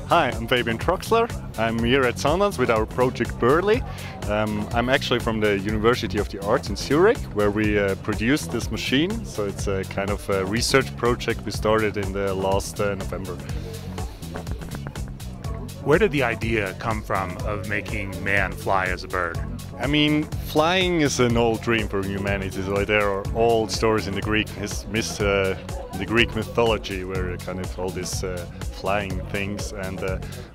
Hi, I'm Fabian Troxler. I'm here at Sundance with our project Burley. I'm actually from the University of the Arts in Zurich, where we produced this machine. So it's a kind of a research project we started in the last November. Where did the idea come from of making man fly as a bird? I mean, flying is an old dream for humanity. So there are old stories in the Greek mythology where kind of all these flying things, and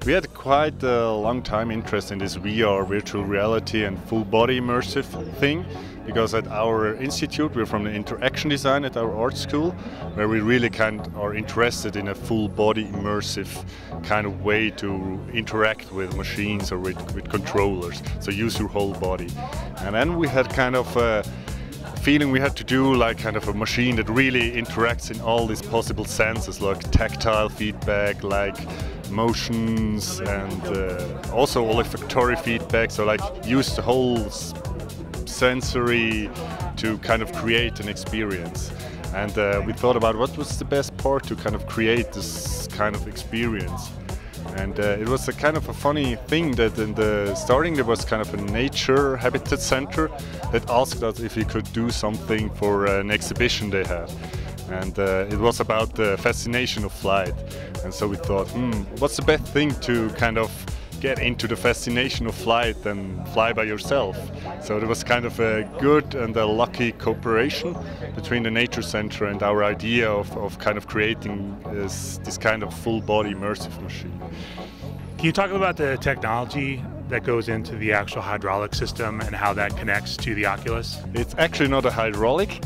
we had quite a long time interest in this VR, virtual reality, and full body immersive thing. Because at our institute, we're from the interaction design at our art school, where we really are interested in a full body immersive kind of way to interact with machines or with controllers, so use your whole body. And then we had kind of a feeling we had to do like kind of a machine that really interacts in all these possible senses, like tactile feedback, like motions, and also olfactory feedback, so like use the whole sensory to kind of create an experience. And we thought about what was the best part to kind of create this kind of experience. And it was a kind of a funny thing that in the starting there was kind of a nature habitat center that asked us if we could do something for an exhibition they had. And it was about the fascination of flight. And so we thought, what's the best thing to kind of get into the fascination of flight and fly by yourself? So there was kind of a good and a lucky cooperation between the Nature Center and our idea of kind of creating this kind of full body immersive machine. Can you talk about the technology that goes into the actual hydraulic system and how that connects to the Oculus? It's actually not a hydraulic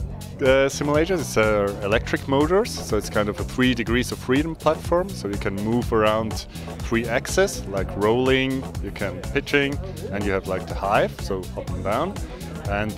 simulator, it's electric motors, so it's kind of a 3 degrees of freedom platform, so you can move around 3 axes, like rolling, you can pitching, and you have like the hive, so up and down. And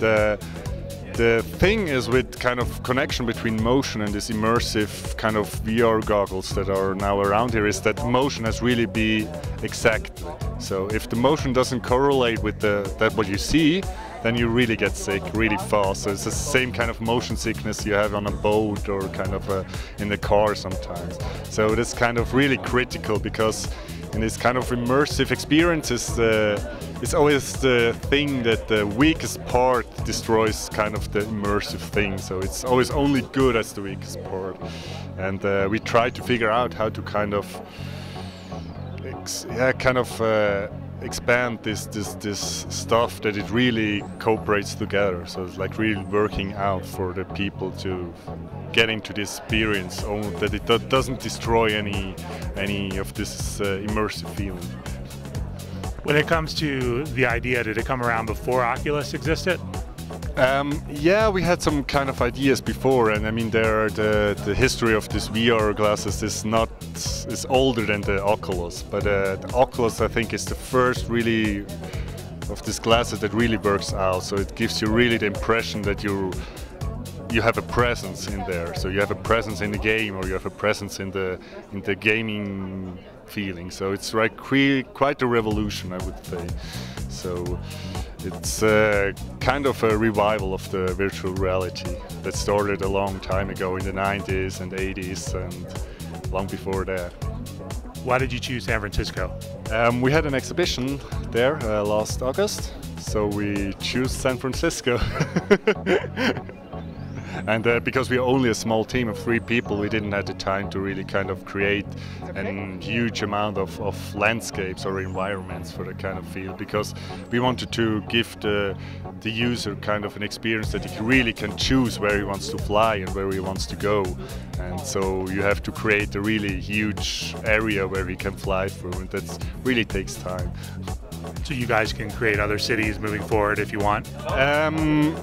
the thing is with kind of connection between motion and this immersive kind of VR goggles that are now around here is that motion has really be exact. So if the motion doesn't correlate with that what you see, then you really get sick really fast. So it's the same kind of motion sickness you have on a boat or kind of in the car sometimes. So it's kind of really critical, because in this kind of immersive experiences, it's always the thing that the weakest part destroys kind of the immersive thing. So it's always only good as the weakest part. And we try to figure out how to kind of expand this stuff that it really cooperates together. So it's like really working out for the people to get into this experience, that it doesn't destroy any of this immersive feeling. When it comes to the idea, did it come around before Oculus existed? Yeah, we had some kind of ideas before, and I mean the history of this VR glasses is older than the Oculus, but the Oculus I think is the first really of these glasses that really works out. So it gives you really the impression that you have a presence in there. So you have a presence in the game, or you have a presence in the gaming feeling. So it's like quite a revolution, I would say. So it's kind of a revival of the virtual reality that started a long time ago in the 90s and 80s and long before that. Why did you choose San Francisco? We had an exhibition there last August, so we chose San Francisco. And because we're only a small team of 3 people, we didn't have the time to really kind of create a huge amount of landscapes or environments for the kind of field, because we wanted to give the user kind of an experience that he really can choose where he wants to fly and where he wants to go. And so you have to create a really huge area where he can fly through, and that really takes time. So you guys can create other cities moving forward if you want?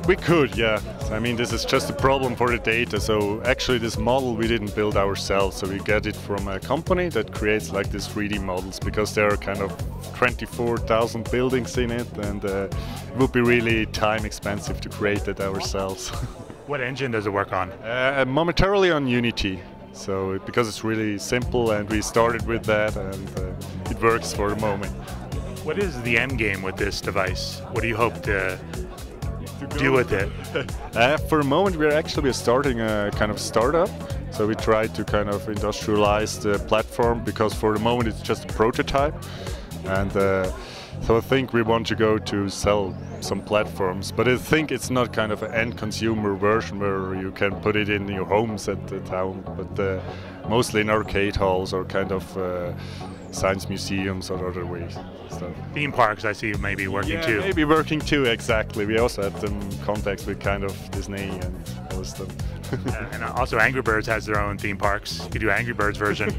We could, yeah. I mean, this is just a problem for the data. So actually this model we didn't build ourselves. So we get it from a company that creates like these 3D models, because there are kind of 24,000 buildings in it, and it would be really time expensive to create it ourselves. What engine does it work on? Momentarily on Unity. So because it's really simple, and we started with that, and it works for the moment. What is the end game with this device? What do you hope to do with it? For the moment, we're starting a kind of startup. So we try to kind of industrialize the platform because for the moment it's just a prototype. And so I think we want to go to sell some platforms, but I think it's not kind of an end consumer version where you can put it in your homes at the town, but mostly in arcade halls or kind of science museums or other ways. So. Theme parks, I see, maybe working too. Maybe working too, exactly. We also had some contacts with kind of Disney and other stuff. And also Angry Birds has their own theme parks. You could do Angry Birds version.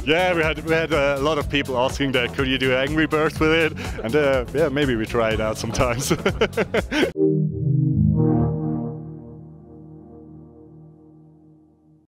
Yeah, we had a lot of people asking that, could you do Angry Birds with it? And yeah, maybe we try it out sometimes.